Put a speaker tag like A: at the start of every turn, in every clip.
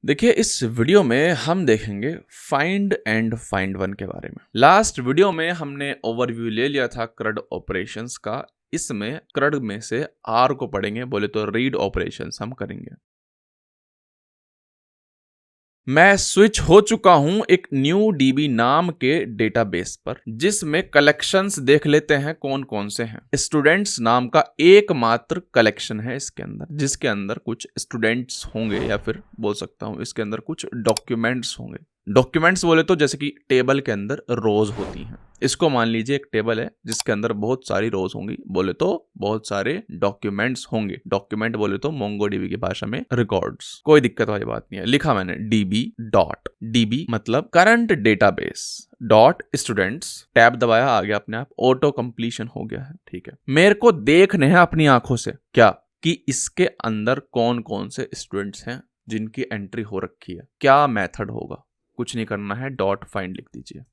A: देखिए इस वीडियो में हम देखेंगे फाइंड एंड फाइंड वन के बारे में। लास्ट वीडियो में हमने ओवरव्यू ले लिया था CRUD ऑपरेशंस का। इसमें CRUD में से आर को पढ़ेंगे, बोले तो रीड ऑपरेशंस हम करेंगे। मैं स्विच हो चुका हूं एक न्यू डीबी नाम के डेटाबेस पर, जिसमें कलेक्शंस देख लेते हैं कौन कौन से हैं। स्टूडेंट्स नाम का एकमात्र कलेक्शन है इसके अंदर, जिसके अंदर कुछ स्टूडेंट्स होंगे या फिर बोल सकता हूं इसके अंदर कुछ डॉक्यूमेंट्स होंगे। डॉक्यूमेंट्स बोले तो जैसे कि टेबल के अंदर रोज होती हैं। इसको मान लीजिए एक टेबल है जिसके अंदर बहुत सारी रोज होंगी, बोले तो बहुत सारे डॉक्यूमेंट्स होंगे। डॉक्यूमेंट बोले तो मोंगोडीबी की भाषा में रिकॉर्ड्स। कोई दिक्कत वाली बात नहीं है। लिखा मैंने डीबी डॉट, डीबी मतलब current database dot students, tab दबाया, आ गया अपने आप, ऑटो कंप्लीशन हो गया है। ठीक है, मेरे को देखने हैं अपनी आंखों से क्या कि इसके अंदर कौन कौन से स्टूडेंट्स हैं जिनकी एंट्री हो रखी है। क्या मेथड होगा, कुछ नहीं करना है, डॉट फाइंड लिख दीजिए,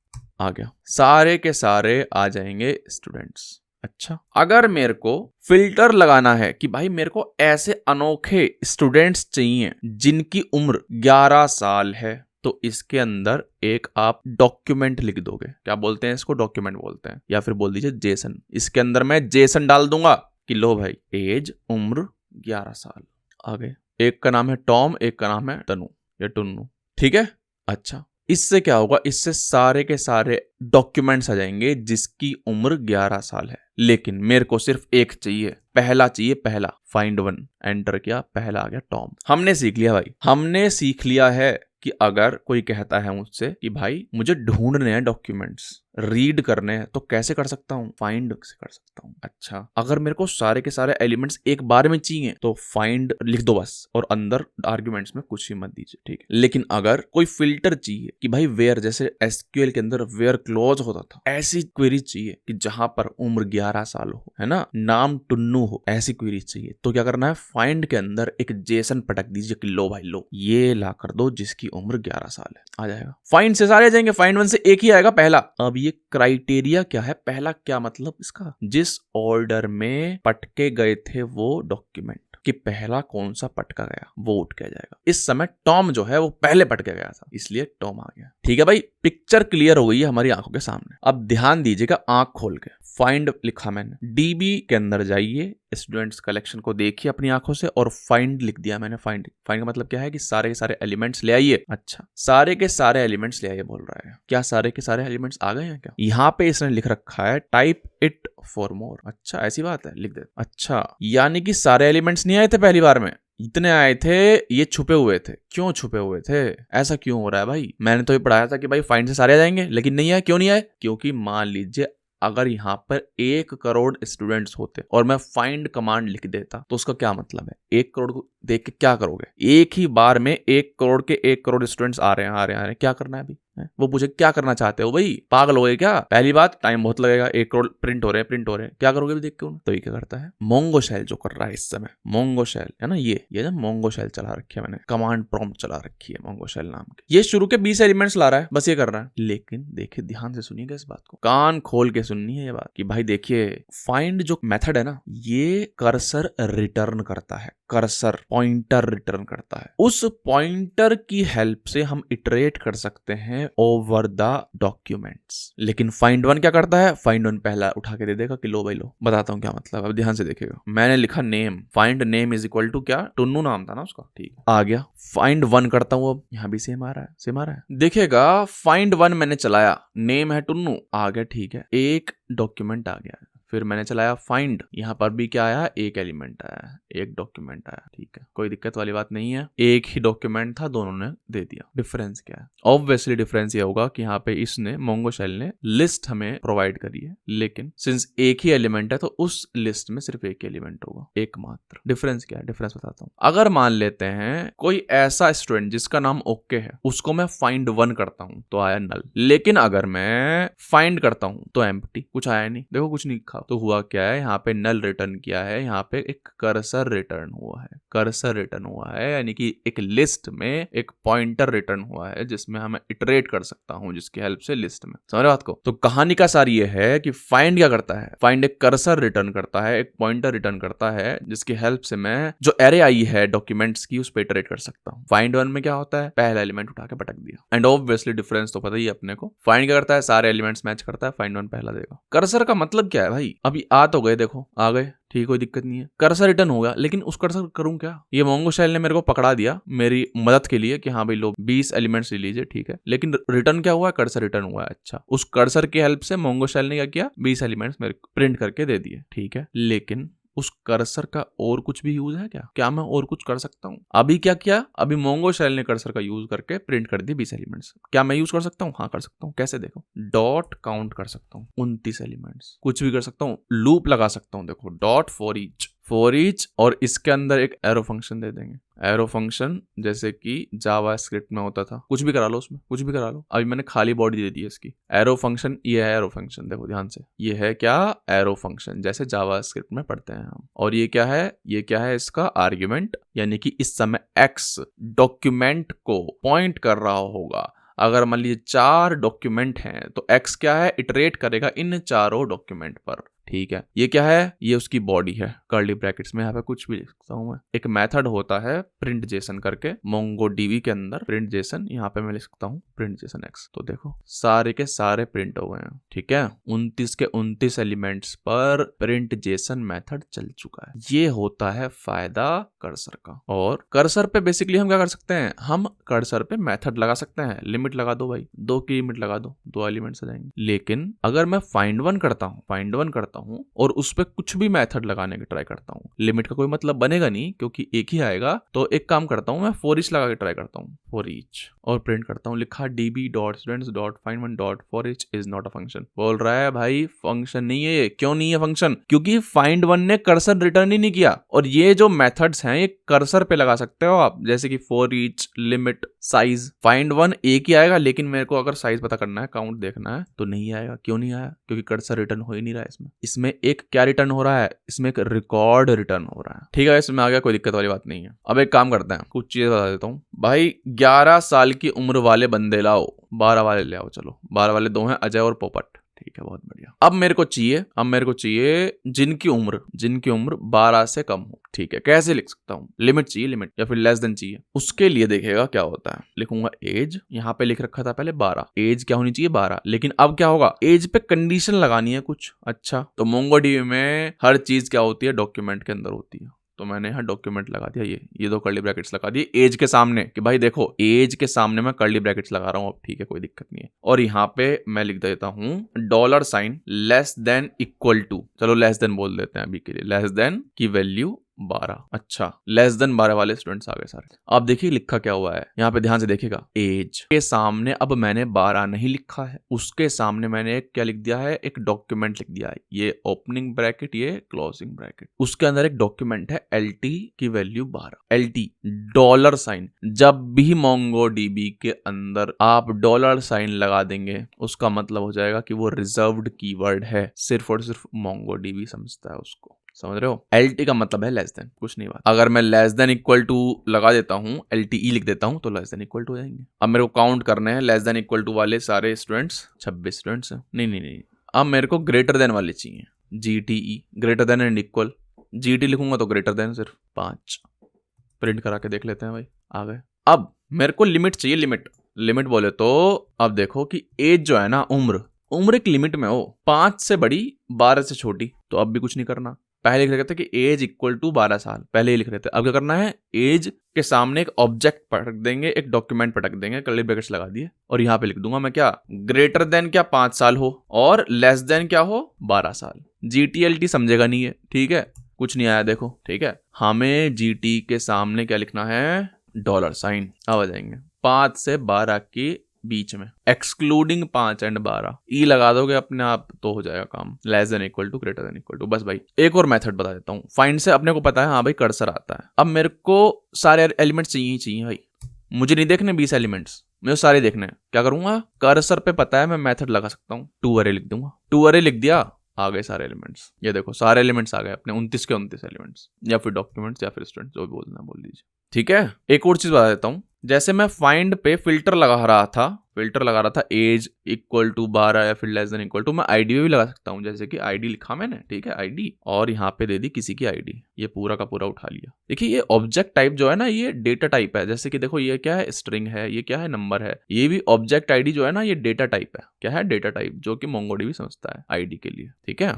A: आ गया। सारे के सारे आ जाएंगे स्टूडेंट्स। अच्छा, अगर मेरे को फिल्टर लगाना है कि भाई मेरे को ऐसे अनोखे स्टूडेंट्स चाहिए जिनकी उम्र 11 साल है, तो इसके अंदर एक आप डॉक्यूमेंट लिख दोगे। क्या बोलते हैं इसको? डॉक्यूमेंट बोलते हैं, या फिर बोल दीजिए जेसन। इसके अंदर मैं जेसन डाल दूंगा कि लो भाई एज उम्र 11 साल। आ गए। एक का नाम है टॉम, एक का नाम है तनु या टुन्नू। ठीक है। अच्छा, इससे क्या होगा, इससे सारे के सारे डॉक्यूमेंट्स आ जाएंगे जिसकी उम्र 11 साल है। लेकिन मेरे को सिर्फ एक चाहिए, पहला चाहिए, पहला। फाइंड वन एंटर किया, पहला आ गया टॉम। हमने सीख लिया भाई, हमने सीख लिया है कि अगर कोई कहता है मुझसे कि भाई मुझे ढूंढने हैं डॉक्यूमेंट्स, रीड करने हैं, तो कैसे कर सकता हूँ? फाइंड से कर सकता हूँ। अच्छा, अगर मेरे को सारे के सारे एलिमेंट्स एक बार में चाहिए तो फाइंड लिख दो बस, और अंदर आर्ग्यूमेंट्स में कुछ ही मत दीजिए। ठीक है। लेकिन अगर कोई फिल्टर चाहिए कि भाई वेयर, जैसे एसक्यूएल के अंदर वेयर क्लॉज होता था, ऐसी क्वेरी चाहिए कि जहां पर उम्र 11 साल हो, है ना, नाम टुन्नू हो, ऐसी क्वेरी चाहिए, तो क्या करना है? फाइंड के अंदर एक जेसन पटक दीजिए कि लो भाई लो, ये ला कर दो जिसकी उम्र 11 साल है। आ जाएगा। फाइंड से सारे आ जाएंगे, फाइंड वन से एक ही आएगा, पहला। अब ये क्राइटेरिया क्या है? पहला क्या मतलब इसका? जिस ऑर्डर में पटके गए थे वो डॉक्यूमेंट, कि पहला कौन सा पटका गया वो उठ के जाएगा। इस समय टॉम जो है वो पहले पटके गया था, इसलिए टॉम आ गया। ठीक है भाई, पिक्चर क्लियर हो गई है हमारी आंखों के सामने। अब ध्यान दीजिएगा, आंख खोल के। फाइंड लिखा मैंने, डीबी के अंदर जाइए, स्टूडेंट्स कलेक्शन को देखिए अपनी आंखों से, और फाइंड लिख दिया मैंने। फाइंड का मतलब क्या है कि सारे के सारे एलिमेंट्स ले आइए। अच्छा, सारे के सारे एलिमेंट्स ले आइए बोल रहा है। क्या सारे के सारे एलिमेंट्स आ गए हैं क्या? यहाँ पे इसने लिख रखा है टाइप इट फॉर मोर। अच्छा, ऐसी बात है, लिख दे। अच्छा, यानी कि सारे एलिमेंट्स नहीं आए थे पहली बार में, इतने आए थे, ये छुपे हुए थे। क्यों छुपे हुए थे? ऐसा क्यों हो रहा है भाई? मैंने तो ये पढ़ाया था कि भाई फाइंड से सारे आ जाएंगे, लेकिन नहीं आए। क्यों नहीं आए? क्योंकि मान लीजिए अगर यहाँ पर 1 करोड़ स्टूडेंट्स होते और मैं फाइंड कमांड लिख देता, तो उसका क्या मतलब है? 1 करोड़ को देख के क्या करोगे? एक ही बार में 1 करोड़ के 1 करोड़ स्टूडेंट्स आ रहे हैं, क्या करना है अभी? वो पूछे क्या करना चाहते हो भाई? पागल हो गए क्या? पहली बात, टाइम बहुत लगेगा, 1 करोड़ प्रिंट हो रहे हैं, क्या करोगे भी देख के? तो ये क्या करता है? मोंगो शेल जो कर रहा है इस समय, मोंगो शेल है ना, ये ना मोंगो शेल चला रखी है मैंने, कमांड प्रॉम्प्ट चला रखी है मोंगो शेल नाम की। ये शुरू के 20 एलिमेंट्स ला रहा है, बस ये कर रहा है। लेकिन देखिए, ध्यान से सुनिएगा इस बात को, कान खोल के सुननी है ये बात, कि भाई देखिए फाइंड जो मेथड है ना, ये कर्सर रिटर्न करता है, कर्सर पॉइंटर रिटर्न करता है। उस पॉइंटर की हेल्प से हम इटरेट कर सकते हैं ओवर द डॉक्यूमेंट्स। लेकिन फाइंड वन क्या करता है? फाइंड वन पहला उठा के दे देगा कि लो भाई लो। बताता हूँ क्या मतलब, अब ध्यान से देखिएगा। मैंने लिखा name, find name is equal to क्या? टुन्नू नाम था ना उसका, ठीक आ गया। फाइंड वन करता हूँ, अब यहाँ भी सेम आ रहा है, देखिएगा। फाइंड वन मैंने चलाया, नेम है टुन्नू, आ गया, ठीक है, एक डॉक्यूमेंट आ गया। फिर मैंने चलाया फाइंड, यहाँ पर भी क्या आया? एक एलिमेंट आया, एक डॉक्यूमेंट आया। ठीक है, कोई दिक्कत वाली बात नहीं है, एक ही डॉक्यूमेंट था, दोनों ने दे दिया। डिफरेंस क्या है? ऑब्वियसली डिफरेंस ये होगा कि यहाँ पे इसने, मोंगो शेल ने, लिस्ट हमें प्रोवाइड करी है, लेकिन सिंस एक ही एलिमेंट है तो उस लिस्ट में सिर्फ एक एलिमेंट होगा, एकमात्र। डिफरेंस क्या है? डिफरेंस बताता हूँ। अगर मान लेते हैं कोई ऐसा स्टूडेंट जिसका नाम ओके है, उसको मैं फाइंड वन करता हूँ तो आया नल। लेकिन अगर मैं फाइंड करता हूँ तो एम्प्टी, कुछ आया नहीं। देखो कुछ नहीं लिखा, तो हुआ क्या है, यहाँ पे नल रिटर्न किया है, यहाँ पे एक कर्सर रिटर्न हुआ है, कर्सर रिटर्न हुआ है, यानी कि एक लिस्ट में एक पॉइंटर रिटर्न हुआ है जिसमें हमें इटरेट कर सकता हूं जिसकी हेल्प से लिस्ट में। समझ रहे बात को? तो कहानी का सार ये है कि फाइंड क्या करता है, फाइंड एक कर्सर रिटर्न करता है, एक पॉइंटर रिटर्न करता है जिसकी हेल्प से मैं जो एरे आई है डॉक्यूमेंट्स की उस पर इटरेट कर सकता हूँ। फाइंड वन में क्या होता है, पहला एलिमेंट उठा के पटक दिया, एंड ऑब्वियसली डिफरेंस तो पता ही है अपने को। फाइंड क्या करता है, सारे एलिमेंट्स मैच करता है, फाइंड वन पहला देगा। कर्सर का मतलब क्या है भाई, अभी आ तो गए, देखो आ गए, ठीक, कोई दिक्कत नहीं है, कर्सर रिटर्न होगा, लेकिन उस कर्सर करूं क्या? ये मोंगो शेल ने मेरे को पकड़ा दिया मेरी मदद के लिए कि हाँ भाई लो 20 एलिमेंट्स ले लीजिए, ठीक है, लेकिन रिटर्न क्या हुआ, कर्सर रिटर्न हुआ है। अच्छा, उस कर्सर की हेल्प से मोंगो शेल ने क्या किया, 20 एलिमेंट्स मेरे को प्रिंट करके दे दिए, ठीक है, लेकिन उस कर्सर का और कुछ भी यूज है क्या? क्या मैं और कुछ कर सकता हूँ? अभी क्या किया, अभी मोंगो शेल ने कर्सर का यूज करके प्रिंट कर दी 20 एलिमेंट्स। क्या मैं यूज कर सकता हूँ? हाँ कर सकता हूँ। कैसे? देखो, डॉट काउंट कर सकता हूँ 29 एलिमेंट्स, कुछ भी कर सकता हूँ, लूप लगा सकता हूँ, देखो डॉट फॉर ईच, और इसके अंदर एक एरो फंक्शन दे देंगे, एरो फंक्शन जैसे कि जावा स्क्रिप्ट में होता था, कुछ भी करा लो उसमें, कुछ भी करा लो। अभी मैंने खाली बॉडी दे दी है इसकी, एरो फंक्शन, ये है एरो फंक्शन, देखो ध्यान से, ये है क्या, एरो फंक्शन, जैसे जावा स्क्रिप्ट में पढ़ते हैं हम। और ये क्या है, ये क्या है, इसका आर्ग्यूमेंट, यानी कि इस समय एक्स डॉक्यूमेंट को पॉइंट कर रहा होगा। अगर मान लीजिए 4 डॉक्यूमेंट हैं तो एक्स क्या है, इटरेट करेगा इन चारों डॉक्यूमेंट पर, ठीक है। ये क्या है, ये उसकी बॉडी है, कर्ली ब्रैकेट्स में यहाँ पे कुछ भी लिख सकता हूँ मैं। एक मेथड होता है प्रिंट जेसन करके मोंगो डीबी के अंदर, प्रिंट जेसन, यहाँ पे मैं लिख सकता हूँ प्रिंट जेसन एक्स। तो देखो सारे के सारे प्रिंट हो गए हैं, ठीक है, 29 के 29 एलिमेंट्स पर प्रिंट जेसन मेथड चल चुका है। ये होता है फायदा कर्सर का। और कर्सर पे बेसिकली हम क्या कर सकते हैं, हम कर्सर पे मेथड लगा सकते हैं, लिमिट लगा दो भाई, 2 की लिमिट लगा दो, 2 एलिमेंट्स आ जाएंगे। लेकिन अगर मैं फाइंड वन करता हूँ और उस पे कुछ भी मेथड लगाने की ट्राई करता हूँ, लिमिट का कोई मतलब बनेगा नहीं क्योंकि एक ही आएगा। तो एक काम करता हूँ, मैं फॉर ईच लगा के ट्राई करता हूँ, फॉर ईच, और प्रिंट करता हूँ, लिखा db.students.find1.forEach is not a function. बोल रहा है भाई फंक्शन नहीं है ये। क्यों नहीं है फंक्शन? क्योंकि फाइंड वन ने कर्सर रिटर्न ही नहीं किया। और ये जो मेथड्स हैं ये कर्सर पे लगा सकते हो आप, जैसे कि for each, limit, size. Find one एक ही आएगा, लेकिन मेरे को अगर साइज पता करना है, काउंट देखना है, तो नहीं आएगा। क्यों नहीं आया? क्योंकि कर्सर रिटर्न हो ही नहीं रहा है इसमें एक क्या रिटर्न हो रहा है, इसमें एक रिकॉर्ड रिटर्न हो रहा है, ठीक है। इसमें आ गया, कोई दिक्कत वाली बात नहीं है। अब एक काम करते हैं, कुछ चीजें बता देता हूँ भाई। 11 साल की उम्र वाले बंदे लाओ, 12 वाले ले आओ, चलो 12 वाले 2 हैं, अजय और पोपट, ठीक है, बहुत बढ़िया। अब मेरे को चाहिए जिनकी उम्र 12 से कम हो, ठीक है। कैसे लिख सकता हूँ? लिमिट चाहिए, लिमिट, या फिर लेस देन चाहिए। उसके लिए देखेगा क्या होता है, लिखूंगा एज, यहाँ पे लिख रखा था पहले 12, एज क्या होनी चाहिए 12, लेकिन अब क्या होगा, एज पे कंडीशन लगानी है कुछ। अच्छा, तो मोंगोडीबी में हर चीज क्या होती है, डॉक्यूमेंट के अंदर होती है। तो मैंने यहाँ डॉक्यूमेंट लगा दिया, ये 2 कर्ली ब्रैकेट्स लगा दिए एज के सामने, कि भाई देखो एज के सामने मैं कर्ली ब्रैकेट्स लगा रहा हूँ अब, ठीक है, कोई दिक्कत नहीं है। और यहाँ पे मैं लिख देता हूँ $, लेस देन इक्वल टू, चलो लेस देन बोल देते हैं अभी के लिए, लेस देन की वैल्यू 12। अच्छा, लेस देन 12 वाले स्टूडेंट्स आ गए सारे। आप देखिए लिखा क्या हुआ है, यहाँ पे ध्यान से देखिएगा, एज के सामने अब मैंने 12 नहीं लिखा है, उसके सामने मैंने क्या लिख दिया है, एक डॉक्यूमेंट लिख दिया है, ये ओपनिंग ब्रैकेट, ये क्लोजिंग ब्रैकेट, उसके अंदर एक डॉक्यूमेंट है LT की वैल्यू 12, LT $। जब भी मोंगोडीबी के अंदर आप $, लगा देंगे, उसका मतलब हो जाएगा कि वो रिजर्व्ड कीवर्ड है, सिर्फ और सिर्फ मोंगोडीबी समझता है उसको। समझ रहे हो? LT का मतलब है लेस देन, कुछ नहीं बात। अगर मैं लेस देन इक्वल टू लगा देता हूँ, LTE लिख देता हूँ, तो लेस देन इक्वल टू हो जाएंगे। अब मेरे को काउंट करने हैं लेस देन इक्वल टू वाले सारे स्टूडेंट्स, 26 स्टूडेंट्स हैं। नहीं, अब मेरे को ग्रेटर देन वाले चाहिए, GTE, greater than and equal. GT लिखूंगा तो ग्रेटर देन सिर्फ 5, प्रिंट करा के देख लेते हैं भाई, आ गए। अब मेरे को लिमिट चाहिए, लिमिट बोले तो अब देखो कि एज जो है ना, उम्र एक लिमिट में हो, 5 से बड़ी 12 से छोटी, तो अब भी कुछ नहीं करना। पहले लिख रहे थे कि एज इक्वल टू 12 साल, पहले ही लिख रहे थे। अब क्या करना है, एज के सामने एक ऑब्जेक्ट पटक देंगे, एक डॉक्यूमेंट पटक देंगे, कर्ली ब्रैकेट्स लगा दिए, और यहाँ पे लिख दूंगा मैं क्या, ग्रेटर देन क्या 5 साल हो, और लेस देन क्या हो 12 साल। GTLT समझेगा नहीं है, ठीक है, कुछ नहीं आया देखो, ठीक है। हमें GT के सामने क्या लिखना है, $। अब आ जाएंगे 5 से 12 के बीच में, एक्सक्लूडिंग 5 एंड 12, ई लगा दोगे अपने आप तो हो जाएगा काम, less than equal to, greater than equal to. बस भाई एक और मेथड बता देता हूँ। फाइंड से अपने को पता है, हाँ भाई कर्सर आता है। अब मेरे को सारे एलिमेंट्स चाहिए भाई, मुझे नहीं देखने 20 एलिमेंट्स, मुझे सारे देखने हैं। क्या करूंगा, कर्सर पे पता है मैं मेथड लगा सकता हूँ, टू अरे लिख दूंगा, टू अरे लिख दिया, आ गए सारे एलिमेंट्स, ये देखो सारे एलिमेंट्स आ गए अपने 29 के 29 एलिमेंट्स, या फिर डॉक्यूमेंट्स या फिर स्टूडेंट, जो भी बोलना है बोल दीजिए। ठीक है, एक और चीज बता देता हूँ, जैसे मैं फाइंड पे फिल्टर लगा रहा था एज इक्वल टू 12 या फिर लेस देन इक्वल टू, मैं आईडी भी लगा सकता हूँ, जैसे कि आईडी लिखा मैंने, ठीक है आईडी, और यहाँ पे दे दी किसी की आईडी, ये पूरा का पूरा उठा लिया। देखिए ये ऑब्जेक्ट टाइप जो है ना, ये डेटा टाइप है, जैसे कि देखो ये क्या है, स्ट्रिंग है, ये क्या है, नंबर है, ये भी ऑब्जेक्ट आईडी जो है ना, ये डेटा टाइप है। क्या है, डेटा टाइप, जो कि मोंगोडीबी समझता है आईडी के लिए। ठीक है,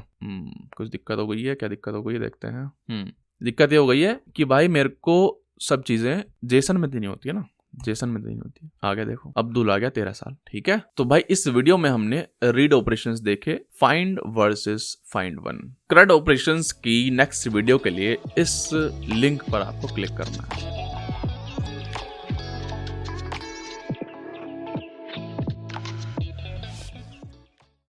A: कुछ दिक्कत हो गई है, क्या दिक्कत हो गई है देखते हैं। दिक्कत ये हो गई है कि भाई मेरे को सब चीजें जेसन में देनी होती है ना, जेसन में देनी होती है। आगे देखो, अब्दुल आ गया 13 साल। ठीक है, तो भाई इस वीडियो में हमने रीड ऑपरेशंस देखे, find versus find one. CRUD operations की नेक्स्ट वीडियो के लिए इस लिंक पर आपको क्लिक करना है।